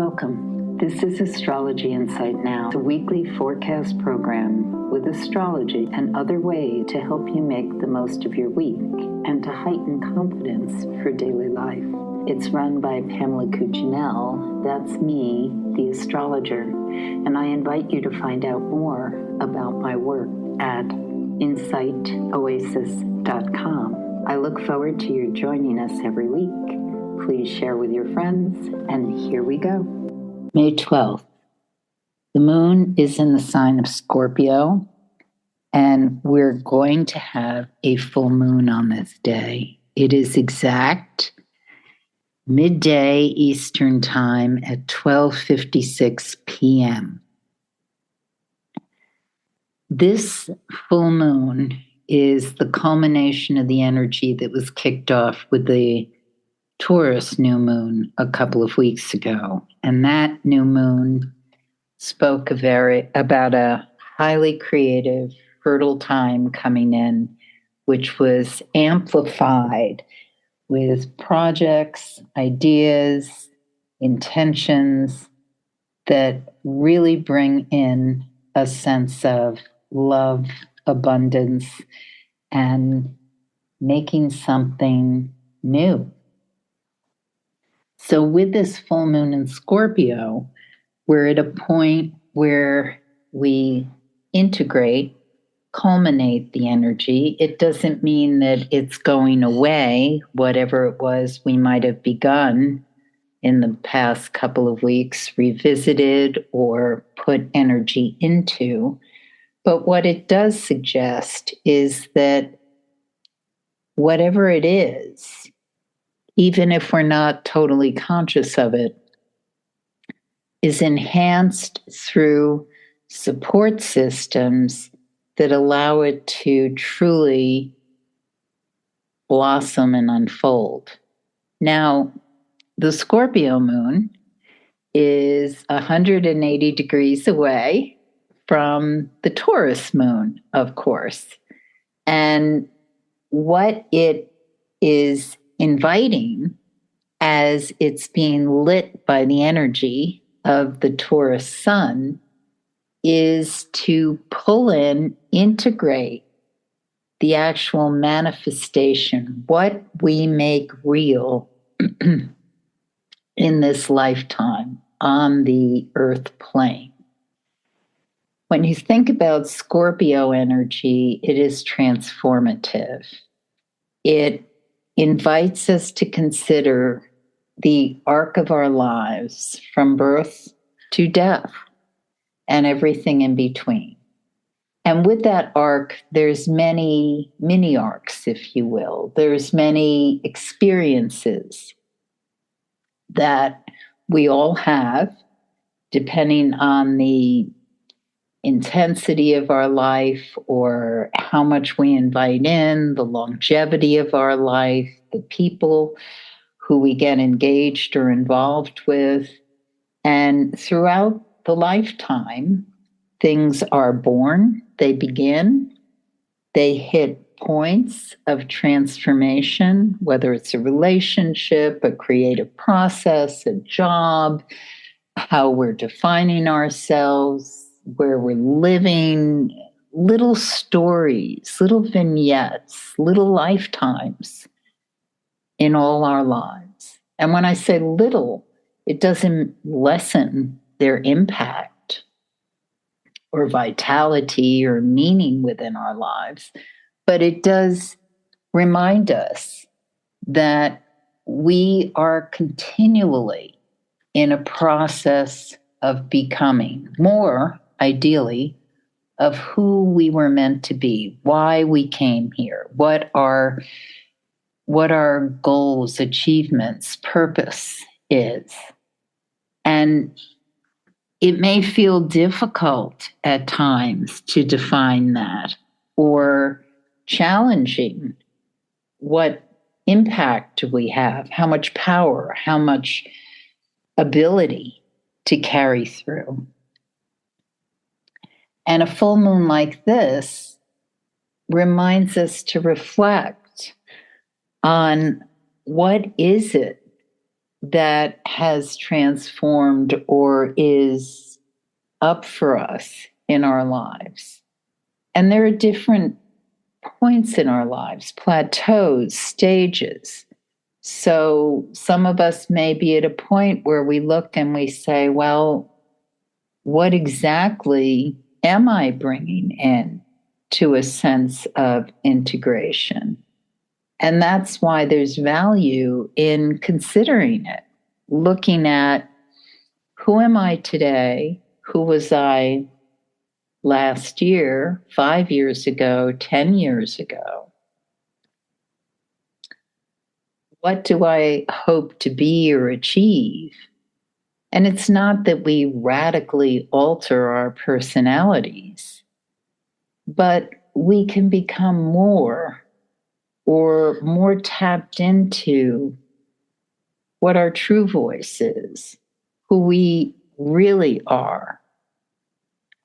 Welcome. This is Astrology Insight Now, a weekly forecast program with astrology and other ways to help you make the most of your week and to heighten confidence for daily life. It's run by Pamela Cuccinell, that's me, the astrologer, and I invite you to find out more about my work at insightoasis.com. I look forward to your joining us every week. Please share with your friends, and here we go. May 12th. The moon is in the sign of Scorpio, and we're going to have a full moon on this day. It is exact midday Eastern Time at 12:56 p.m. This full moon is the culmination of the energy that was kicked off with the Taurus New Moon a couple of weeks ago. And that new moon spoke about a highly creative, fertile time coming in, which was amplified with projects, ideas, intentions that really bring in a sense of love, abundance, and making something new. So with this full moon in Scorpio, we're at a point where we integrate, culminate the energy. It doesn't mean that it's going away, whatever it was we might have begun in the past couple of weeks, revisited or put energy into. But what it does suggest is that whatever it is, even if we're not totally conscious of it, is enhanced through support systems that allow it to truly blossom and unfold. Now, the Scorpio moon is 180 degrees away from the Taurus moon, of course. And what it is inviting, as it's being lit by the energy of the Taurus sun, is to pull in, integrate the actual manifestation, what we make real in this lifetime on the earth plane. When you think about Scorpio energy, it is transformative. It invites us to consider the arc of our lives from birth to death and everything in between. And with that arc, there's many mini arcs, if you will. There's many experiences that we all have, depending on the intensity of our life or how much we invite in, the longevity of our life, the people who we get engaged or involved with. And throughout the lifetime, things are born, they begin, they hit points of transformation, whether it's a relationship, a creative process, a job, how we're defining ourselves, where we're living, little stories, little vignettes, little lifetimes in all our lives. And when I say little, it doesn't lessen their impact or vitality or meaning within our lives, but it does remind us that we are continually in a process of becoming more, ideally, of who we were meant to be, why we came here, what our goals, achievements, purpose is. And it may feel difficult at times to define that, or challenging. What impact do we have? How much power? How much ability to carry through? And a full moon like this reminds us to reflect on what is it that has transformed or is up for us in our lives. And there are different points in our lives, plateaus, stages. So some of us may be at a point where we look and we say, well, what exactly am I bringing in to a sense of integration? And that's why there's value in considering it, looking at who am I today? Who was I last year, 5 years ago, 10 years ago? What do I hope to be or achieve? And it's not that we radically alter our personalities, but we can become more or more tapped into what our true voice is, who we really are.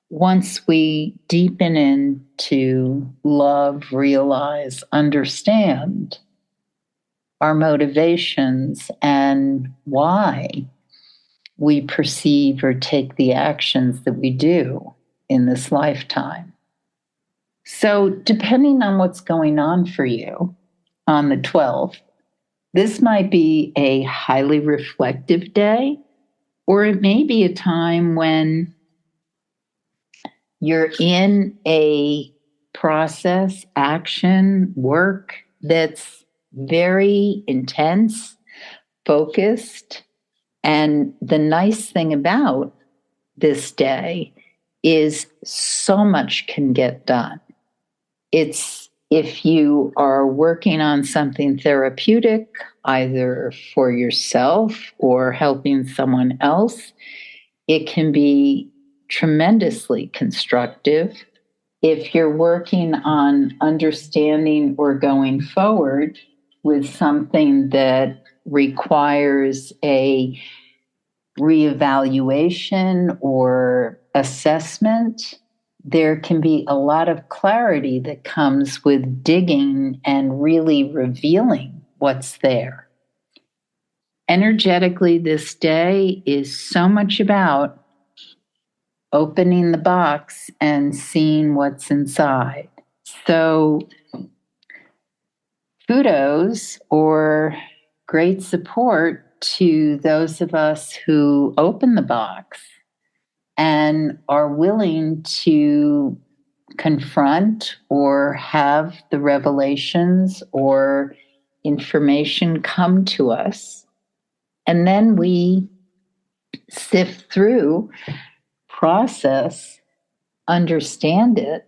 Once we deepen into love, realize, understand our motivations and why we perceive or take the actions that we do in this lifetime. So, depending on what's going on for you on the 12th, this might be a highly reflective day, or it may be a time when you're in a process, action, work that's very intense, focused. And the nice thing about this day is so much can get done. It's if you are working on something therapeutic, either for yourself or helping someone else, it can be tremendously constructive. If you're working on understanding or going forward with something that requires a reevaluation or assessment, there can be a lot of clarity that comes with digging and really revealing what's there. Energetically, this day is so much about opening the box and seeing what's inside. So, kudos or great support to those of us who open the box and are willing to confront or have the revelations or information come to us. And then we sift through, process, understand it.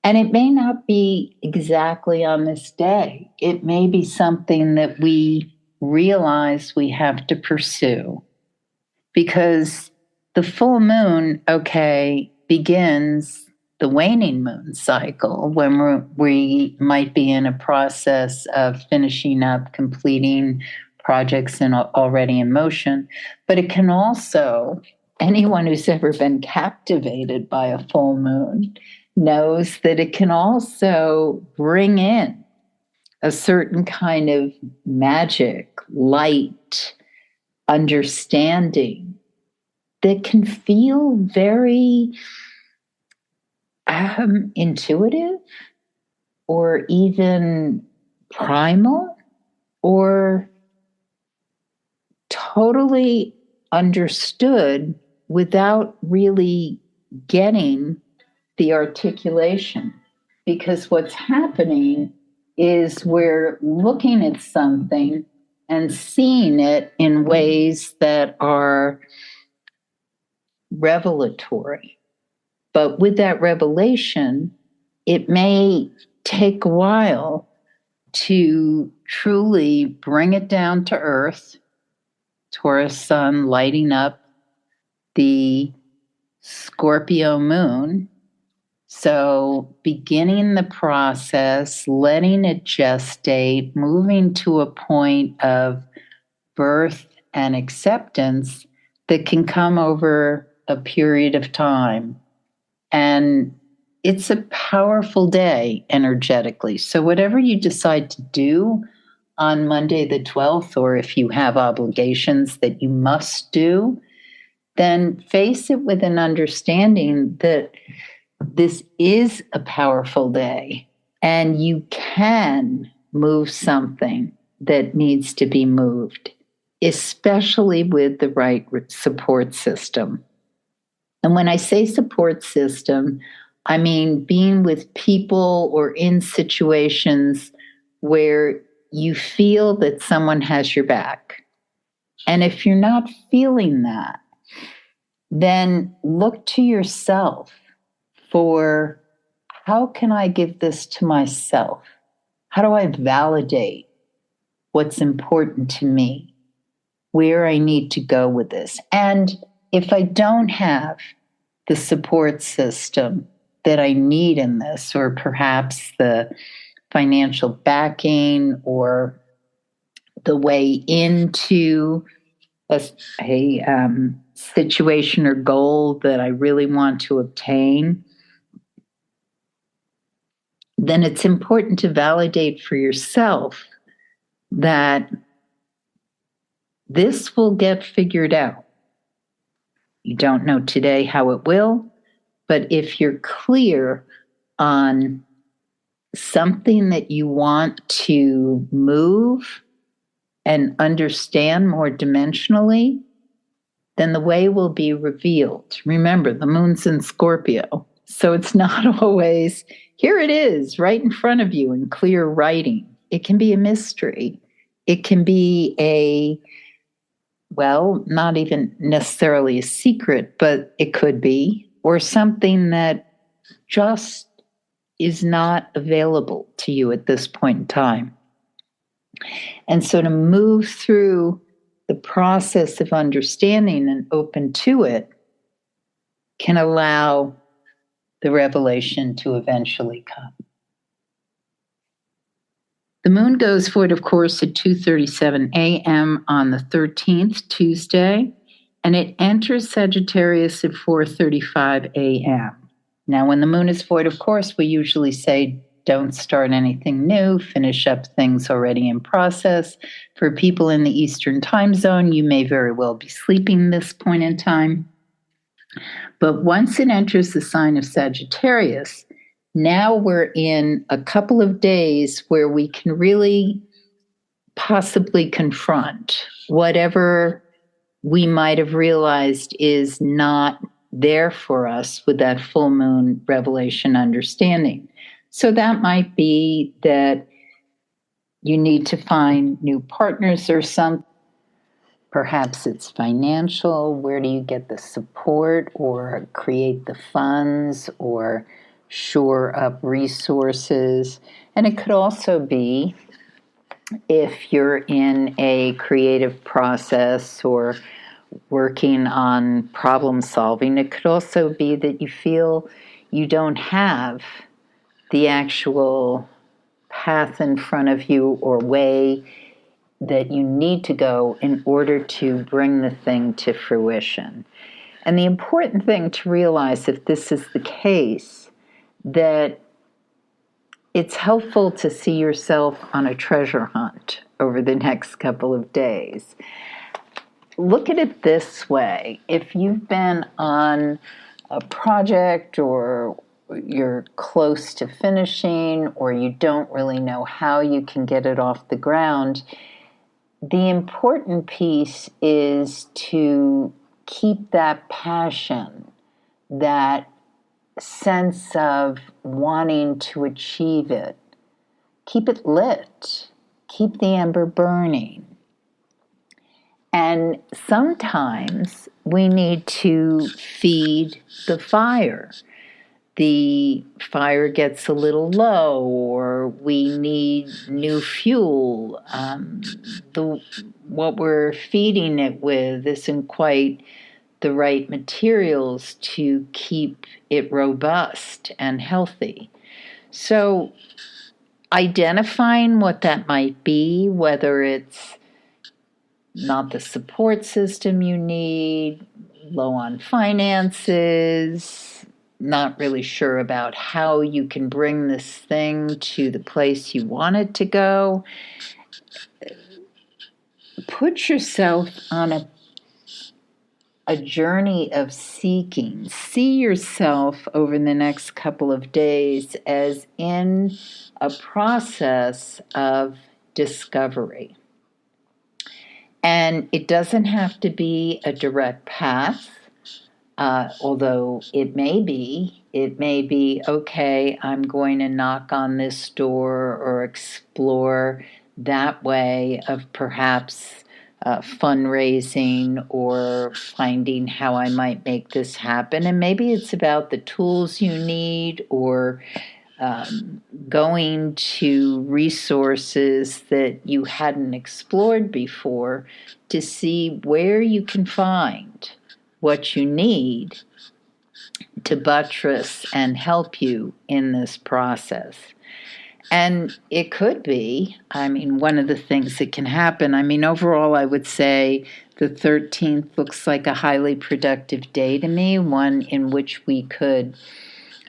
And it may not be exactly on this day. It may be something that we realize we have to pursue. Because the full moon, begins the waning moon cycle when we might be in a process of finishing up, completing projects already in motion. But it can also, anyone who's ever been captivated by a full moon knows that it can also bring in a certain kind of magic, light, understanding that can feel very intuitive or even primal or totally understood without really getting the articulation. Because what's happening is we're looking at something and seeing it in ways that are revelatory. But with that revelation, it may take a while to truly bring it down to earth. Taurus sun lighting up the Scorpio moon. So beginning the process, letting it gestate, moving to a point of birth and acceptance that can come over a period of time. And it's a powerful day energetically. So whatever you decide to do on Monday the 12th, or if you have obligations that you must do, then face it with an understanding that this is a powerful day and you can move something that needs to be moved, especially with the right support system. And when I say support system, I mean being with people or in situations where you feel that someone has your back. And if you're not feeling that, then look to yourself for how can I give this to myself? How do I validate what's important to me, where I need to go with this? And if I don't have the support system that I need in this, or perhaps the financial backing or the way into a situation or goal that I really want to obtain, then it's important to validate for yourself that this will get figured out. You don't know today how it will, but if you're clear on something that you want to move and understand more dimensionally, then the way will be revealed. Remember, the moon's in Scorpio, so it's not always, here it is, right in front of you in clear writing. It can be a mystery. It can be not even necessarily a secret, but it could be, or something that just is not available to you at this point in time. And so to move through the process of understanding and open to it can allow the revelation to eventually come. The moon goes forward, of course, at 2:37 a.m. on the 13th, Tuesday, and it enters Sagittarius at 4:35 a.m. Now, when the moon is void, of course, we usually say, don't start anything new, finish up things already in process. For people in the Eastern time zone, you may very well be sleeping this point in time. But once it enters the sign of Sagittarius, now we're in a couple of days where we can really possibly confront whatever we might have realized is not there for us with that full moon revelation understanding. So that might be that you need to find new partners or something. Perhaps it's financial. Where do you get the support or create the funds or shore up resources? And it could also be if you're in a creative process or working on problem solving, it could also be that you feel you don't have the actual path in front of you or way that you need to go in order to bring the thing to fruition. And the important thing to realize, if this is the case, that it's helpful to see yourself on a treasure hunt over the next couple of days. Look at it this way. If you've been on a project or you're close to finishing or you don't really know how you can get it off the ground, the important piece is to keep that passion, that sense of wanting to achieve it. Keep it lit. Keep the ember burning. And sometimes we need to feed the fire. The fire gets a little low, or we need new fuel. What we're feeding it with isn't quite the right materials to keep it robust and healthy. So identifying what that might be, whether it's not the support system you need, low on finances, not really sure about how you can bring this thing to the place you want it to go. put yourself on a journey of seeking. See yourself over the next couple of days as in a process of discovery. And it doesn't have to be a direct path, although it may be. It may be, okay, I'm going to knock on this door or explore that way of perhaps fundraising or finding how I might make this happen. And maybe it's about the tools you need or going to resources that you hadn't explored before to see where you can find what you need to buttress and help you in this process. And it could be, one of the things that can happen, overall, I would say the 13th looks like a highly productive day to me, one in which we could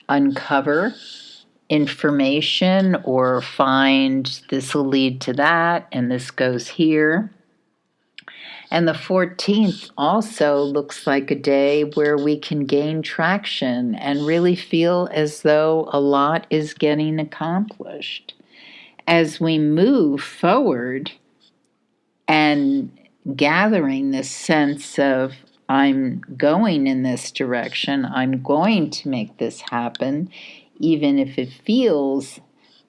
uncover information or find this will lead to that and this goes here. And the 14th also looks like a day where we can gain traction and really feel as though a lot is getting accomplished. As we move forward and gathering this sense of, I'm going in this direction, I'm going to make this happen, even if it feels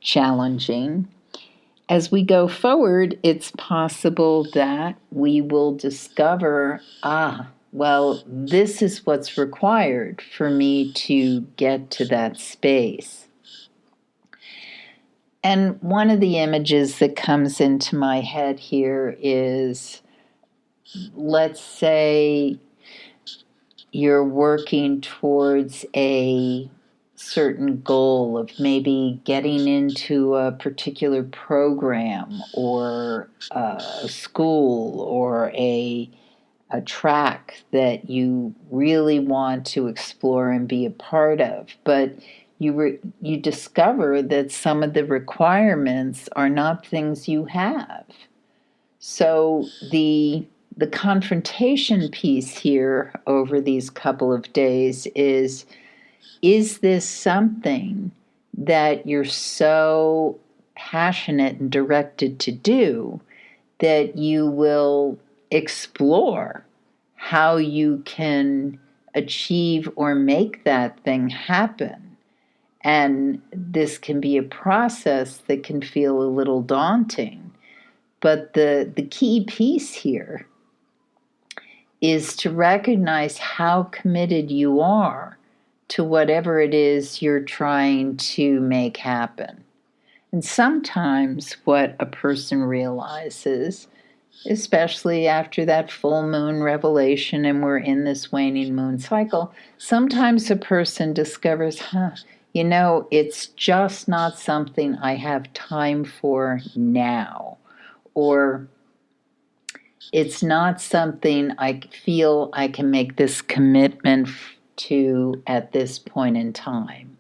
challenging. As we go forward, it's possible that we will discover, this is what's required for me to get to that space. And one of the images that comes into my head here is, let's say you're working towards a certain goal of maybe getting into a particular program or a school or a track that you really want to explore and be a part of, but you discover that some of the requirements are not things you have. So the confrontation piece here over these couple of days is this something that you're so passionate and directed to do that you will explore how you can achieve or make that thing happen? And this can be a process that can feel a little daunting. But the key piece here is to recognize how committed you are to whatever it is you're trying to make happen. And sometimes what a person realizes, especially after that full moon revelation and we're in this waning moon cycle, sometimes a person discovers, it's just not something I have time for now. Or it's not something I feel I can make this commitment to at this point in time.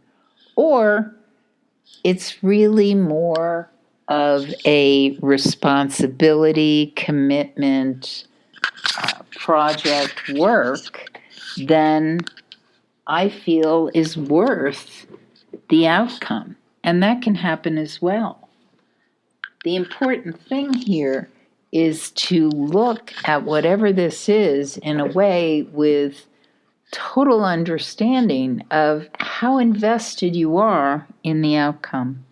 Or it's really more of a responsibility, commitment, project work than I feel is worth the outcome. And that can happen as well. The important thing here is to look at whatever this is in a way with total understanding of how invested you are in the outcome.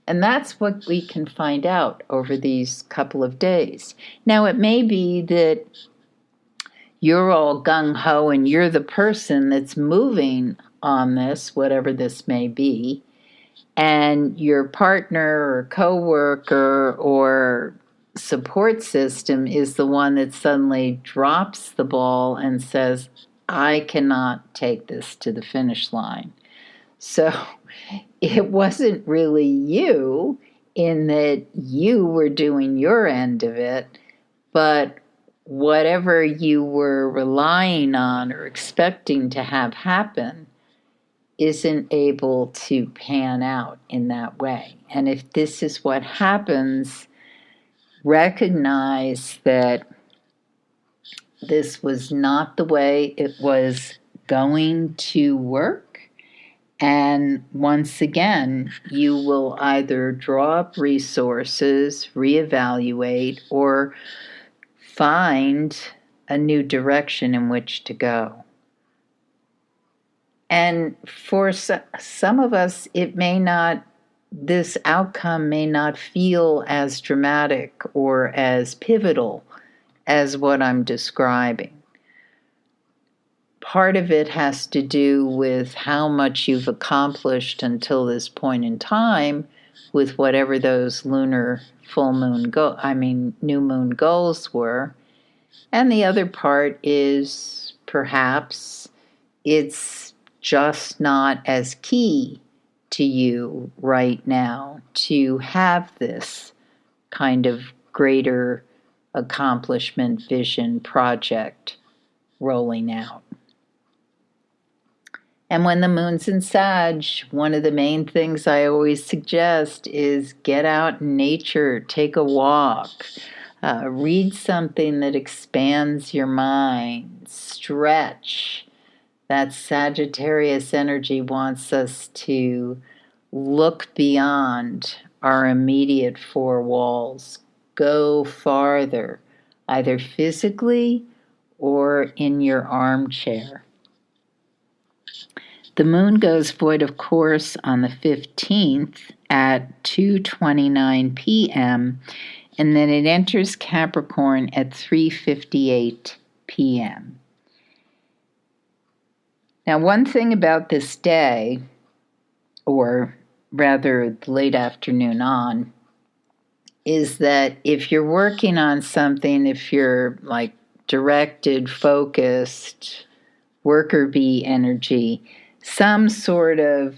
And that's what we can find out over these couple of days. Now, it may be that you're all gung-ho and you're the person that's moving on this, whatever this may be, and your partner or coworker or support system is the one that suddenly drops the ball and says, I cannot take this to the finish line. So it wasn't really you in that you were doing your end of it, but whatever you were relying on or expecting to have happen isn't able to pan out in that way. And if this is what happens, recognize that this was not the way it was going to work. And once again, you will either draw up resources, reevaluate, or find a new direction in which to go. And for some of us, this outcome may not feel as dramatic or as pivotal as what I'm describing. Part of it has to do with how much you've accomplished until this point in time with whatever those lunar full moon new moon goals were. And the other part is perhaps it's just not as key to you right now to have this kind of greater accomplishment, vision, project rolling out. And when the moon's in Sag, one of the main things I always suggest is get out in nature, take a walk, read something that expands your mind, stretch. That Sagittarius energy wants us to look beyond our immediate four walls, go farther, either physically or in your armchair. The moon goes void of course on the 15th at 2:29 p.m., and then it enters Capricorn at 3:58 p.m. Now, one thing about this day, or rather late afternoon on, is that if you're working on something, if you're like directed, focused, worker bee energy, some sort of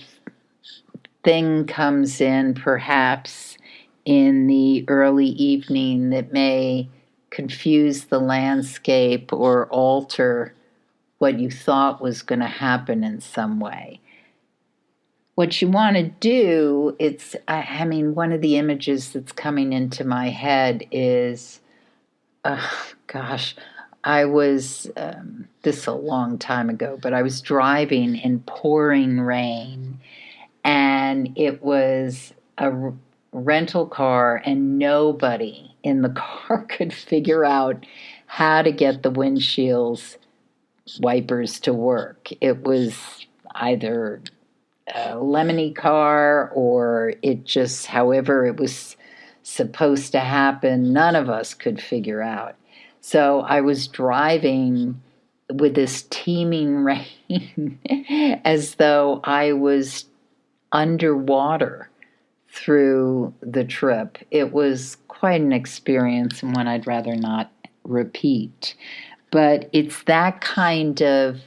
thing comes in perhaps in the early evening that may confuse the landscape or alter what you thought was going to happen in some way. What you want to do, one of the images that's coming into my head is, I was, this a long time ago, but I was driving in pouring rain, and it was a rental car, and nobody in the car could figure out how to get the windshields wipers to work. It was either a lemony car or it just, however it was supposed to happen, none of us could figure out. So I was driving with this teeming rain as though I was underwater through the trip. It was quite an experience and one I'd rather not repeat. But it's that kind of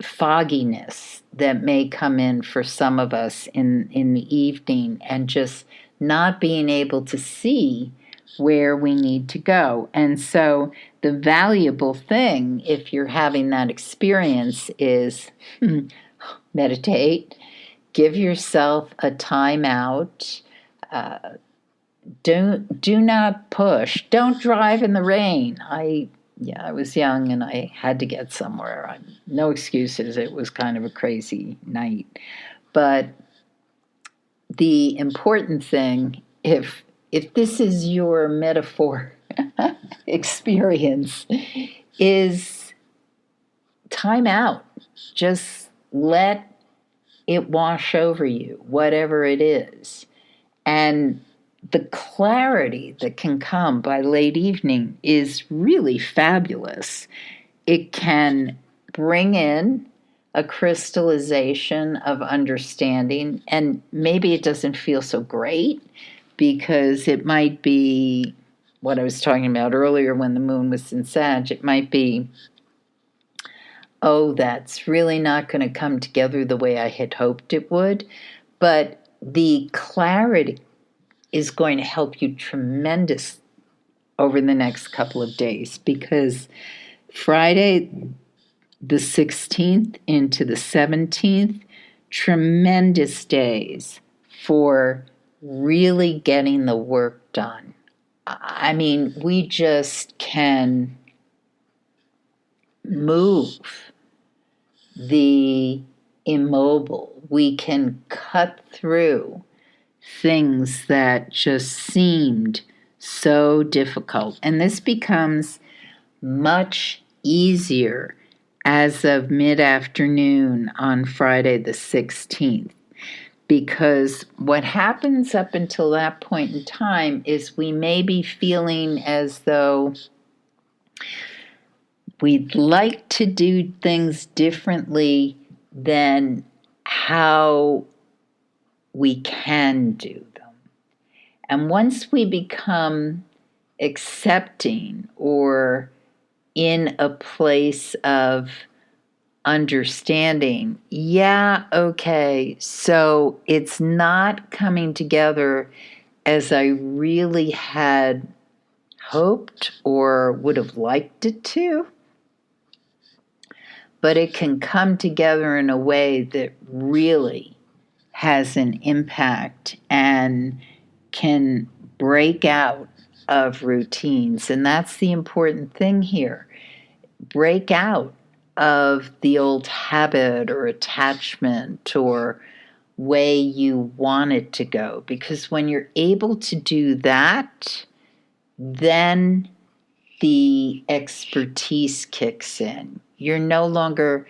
fogginess that may come in for some of us in the evening, and just not being able to see where we need to go. And so the valuable thing, if you're having that experience, is meditate, give yourself a time out. Do not push. Don't drive in the rain. I was young and I had to get somewhere. No excuses. It was kind of a crazy night. But the important thing, if this is your metaphor experience, is time out. Just let it wash over you, whatever it is. And the clarity that can come by late evening is really fabulous. It can bring in a crystallization of understanding, and maybe it doesn't feel so great because it might be what I was talking about earlier when the moon was in Sag. It might be, oh, that's really not going to come together the way I had hoped it would. But the clarity is going to help you tremendous over the next couple of days, because Friday the 16th into the 17th, tremendous days for really getting the work done. I mean, we just can move the immobile. We can cut through things that just seemed so difficult. And this becomes much easier as of mid-afternoon on Friday the 16th. Because what happens up until that point in time is we may be feeling as though we'd like to do things differently than how we can do them. And once we become accepting or in a place of understanding, yeah, okay, so it's not coming together as I really had hoped or would have liked it to, but it can come together in a way that really has an impact and can break out of routines. And that's the important thing here. Break out of the old habit or attachment or way you want it to go. Because when you're able to do that, then the expertise kicks in. You're no longer,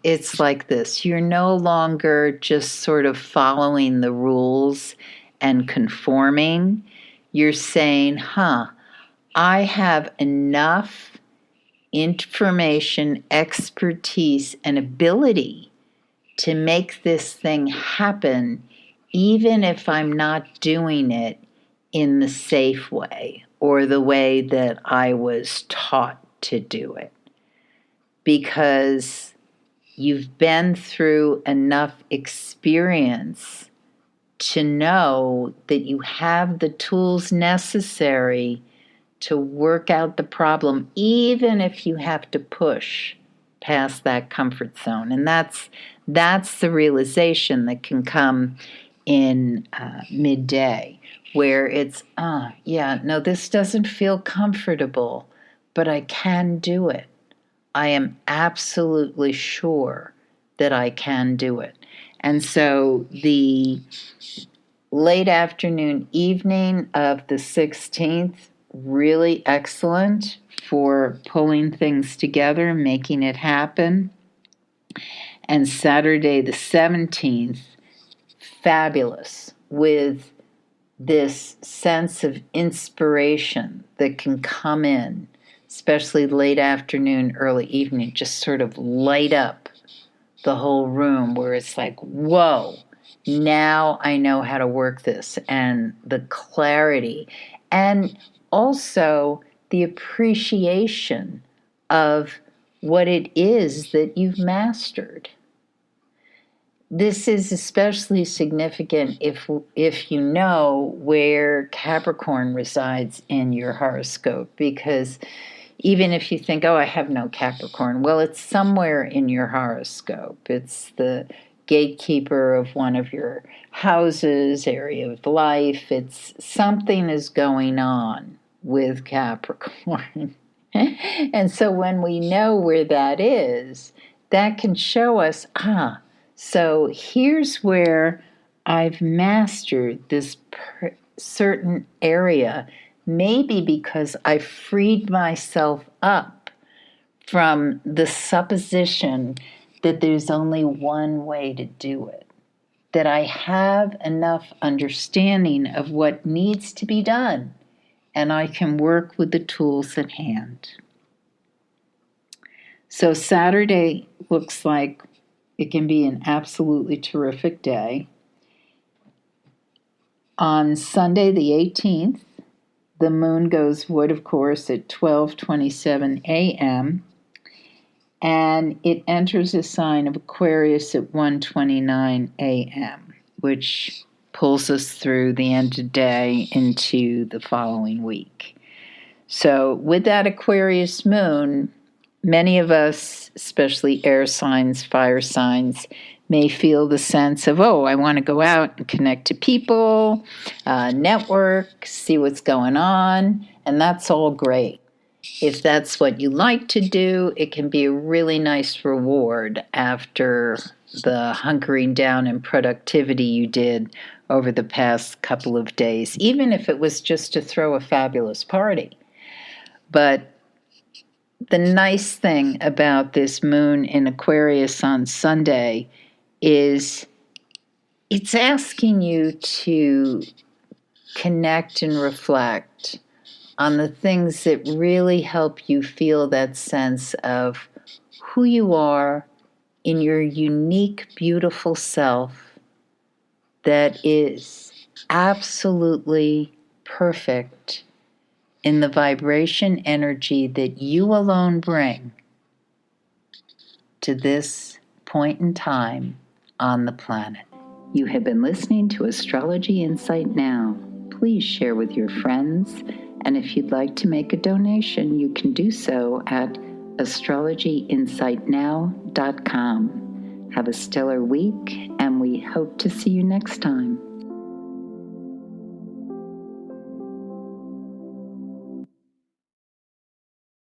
it's like this. You're no longer just sort of following the rules and conforming. You're saying, I have enough information, expertise, and ability to make this thing happen, even if I'm not doing it in the safe way or the way that I was taught to do it. Because you've been through enough experience to know that you have the tools necessary to work out the problem, even if you have to push past that comfort zone. And that's the realization that can come in midday, where it's, this doesn't feel comfortable, but I can do it. I am absolutely sure that I can do it. And so the late afternoon, evening of the 16th, really excellent for pulling things together, making it happen. And Saturday the 17th, fabulous, with this sense of inspiration that can come in, especially late afternoon, early evening, just sort of light up the whole room where it's like, whoa, now I know how to work this, and the clarity, and also the appreciation of what it is that you've mastered. This is especially significant if you know where Capricorn resides in your horoscope, because even if you think, I have no Capricorn, well, it's somewhere in your horoscope. It's the gatekeeper of one of your houses, area of life. It's something is going on with Capricorn. And so when we know where that is, that can show us, so here's where I've mastered this certain area, maybe because I freed myself up from the supposition that there's only one way to do it, that I have enough understanding of what needs to be done, and I can work with the tools at hand. So Saturday looks like it can be an absolutely terrific day. On Sunday the 18th, the moon goes wood, of course, at 12:27 a.m., and it enters a sign of Aquarius at 1:29 a.m., which pulls us through the end of the day into the following week. So with that Aquarius moon, many of us, especially air signs, fire signs, may feel the sense of, oh, I want to go out and connect to people, network, see what's going on, and that's all great. If that's what you like to do, it can be a really nice reward after the hunkering down in productivity you did over the past couple of days, even if it was just to throw a fabulous party. But the nice thing about this moon in Aquarius on Sunday is it's asking you to connect and reflect on the things that really help you feel that sense of who you are in your unique, beautiful self that is absolutely perfect in the vibration energy that you alone bring to this point in time on the planet. You have been listening to Astrology Insight Now. Please share with your friends, and if you'd like to make a donation, you can do so at astrologyinsightnow.com. Have a stellar week, and we hope to see you next time.